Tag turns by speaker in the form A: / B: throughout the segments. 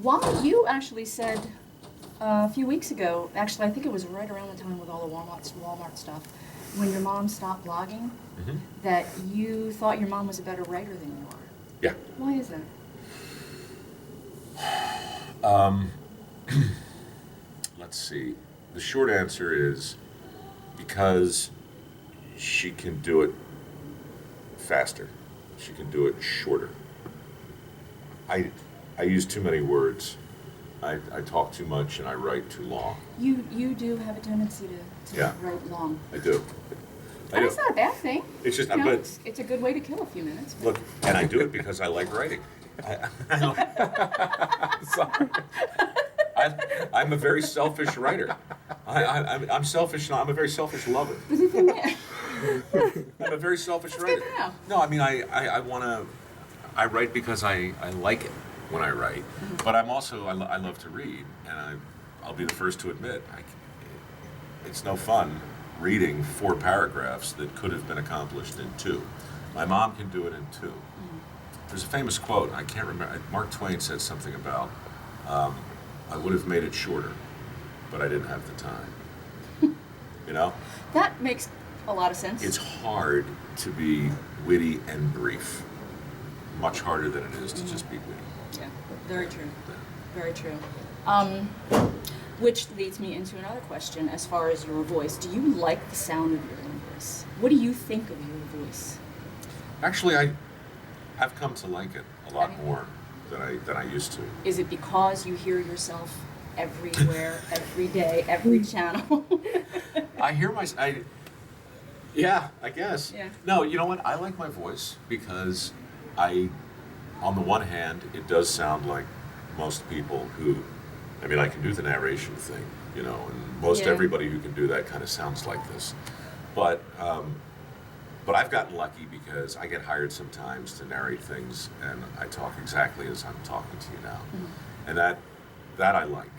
A: While you actually said a few weeks ago, actually I think it was right around the time with all the Walmart stuff, when your mom stopped blogging, that you thought your mom was a better writer than you are.
B: Yeah.
A: Why is that?
B: Let's see. The short answer is because she can do it faster. She can do it shorter. I use too many words. I talk too much and I write too long.
A: You do have a tendency to write long.
B: I do.
A: That's not a bad thing.
B: It's just,
A: it's a good way to kill a few minutes. But.
B: Look, and I do it because I like writing. Sorry. I'm a very selfish writer. I'm selfish. I'm a very selfish lover. I'm a very selfish writer.
A: Good to know.
B: No, I mean I want to. I write because I like it when I write, but I'm also I love to read, and I'll be the first to admit it's no fun reading 4 paragraphs that could have been accomplished in 2. My mom can do it in 2. There's a famous quote, I can't remember, Mark Twain said something about, I would have made it shorter, but I didn't have the time. You know?
A: That makes a lot of sense.
B: It's hard to be witty and brief. Much harder than it is to just be witty.
A: Yeah, very true. Very true. Which leads me into another question as far as your voice. Do you like the sound of your own voice? What do you think of your voice?
B: Actually, I've come to like it a lot more than I used to.
A: Is it because you hear yourself everywhere, every day, every channel?
B: I hear yeah, I guess.
A: Yeah.
B: No, you know what? I like my voice because on the one hand, it does sound like most people who, I mean, I can do the narration thing, you know, and most everybody who can do that kind of sounds like this. But I've gotten lucky because I get hired sometimes to narrate things, and I talk exactly as I'm talking to you now, and that I like.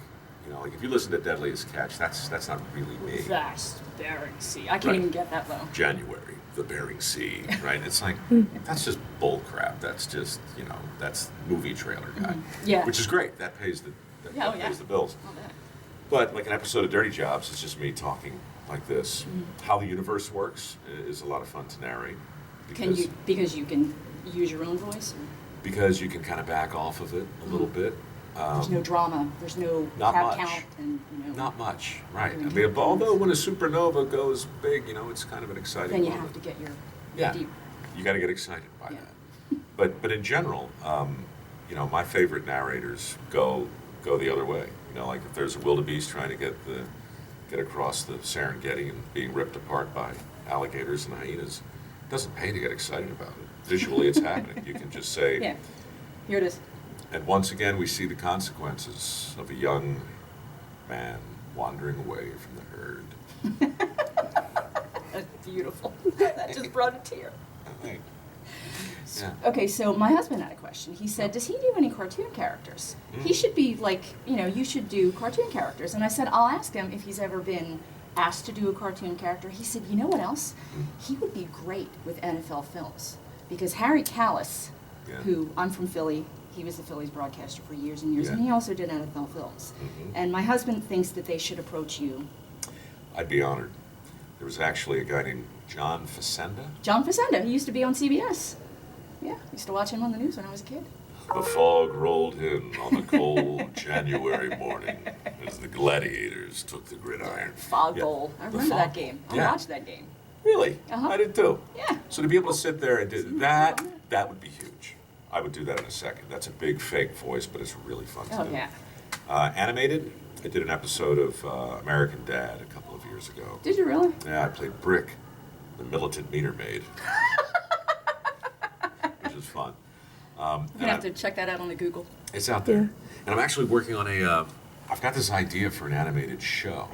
B: You know, like if you listen to Deadliest Catch, that's not really me.
A: Vast Bering Sea. I can't even get that low.
B: January, the Bering Sea, right? It's like that's just bull crap. That's just, you know, that's movie trailer guy.
A: Yeah.
B: Which is great. That pays the pays the bills.
A: All that.
B: But like an episode of Dirty Jobs, it's just me talking like this. How the universe works is a lot of fun to narrate.
A: Because you can use your own voice? Or?
B: Because you can kind of back off of it a little bit.
A: There's no drama. There's no count. And, you know,
B: not much, right. I mean, although when a supernova goes big, you know, it's kind of an exciting
A: then you
B: moment.
A: have to get your deep.
B: You got to get excited by that. But in general, you know, my favorite narrators go the other way. You know, like if there's a wildebeest trying to get across the Serengeti and being ripped apart by alligators and hyenas, it doesn't pay to get excited about it. Visually, it's happening. You can just say,
A: yeah, here it is.
B: And once again, we see the consequences of a young man wandering away from the herd.
A: That's beautiful. That just brought a tear.
B: Right.
A: Yeah. Okay, so my husband had a question. He said, does he do any cartoon characters? He should be like, you know, you should do cartoon characters. And I said, I'll ask him if he's ever been asked to do a cartoon character. He said, you know what else? He would be great with NFL films. Because Harry Callis, who, I'm from Philly, he was the Phillies broadcaster for years and years, and he also did NFL films. And my husband thinks that they should approach you.
B: I'd be honored. There was actually a guy named John Facenda.
A: John Facenda. He used to be on CBS. Yeah, I used to watch him on the news when I was a kid.
B: The fog rolled in on a cold January morning as the gladiators took the gridiron.
A: Fog Bowl. I remember that game. I watched that game.
B: Really? I did too.
A: Yeah.
B: So to be able to sit there and do that, that would be huge. I would do that in a second. That's a big fake voice, but it's really fun to do.
A: Oh, yeah.
B: Animated, I did an episode of American Dad a couple of years ago.
A: Did you really?
B: Yeah, I played Brick, the militant meter maid. Which is fun.
A: I'm going to have to check that out on the Google.
B: It's out there. And I'm actually working on I've got this idea for an animated show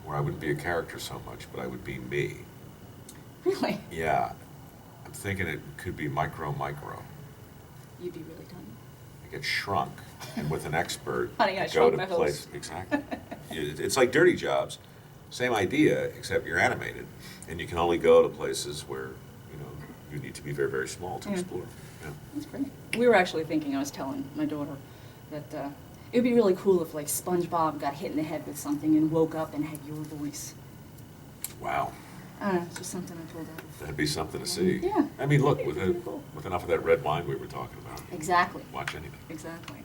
B: where I wouldn't be a character so much, but I would be me.
A: Really?
B: Yeah. I'm thinking it could be Mike Rowe.
A: You'd be really tiny.
B: I get shrunk, and with an expert,
A: Honey, I
B: go
A: shrunk
B: to
A: my
B: place.
A: hose.
B: Exactly. It's like Dirty Jobs, same idea, except you're animated, and you can only go to places where you need to be very, very small to
A: Yeah.
B: explore. Yeah.
A: That's great. We were actually thinking, I was telling my daughter, that it would be really cool if, like, SpongeBob got hit in the head with something and woke up and had your voice.
B: Wow.
A: I don't know, it's just something I pulled out of.
B: That'd be something to see.
A: Yeah.
B: I mean, look,
A: Pretty cool.
B: with enough of that red wine we were talking about,
A: Exactly.
B: watch anything.
A: Exactly.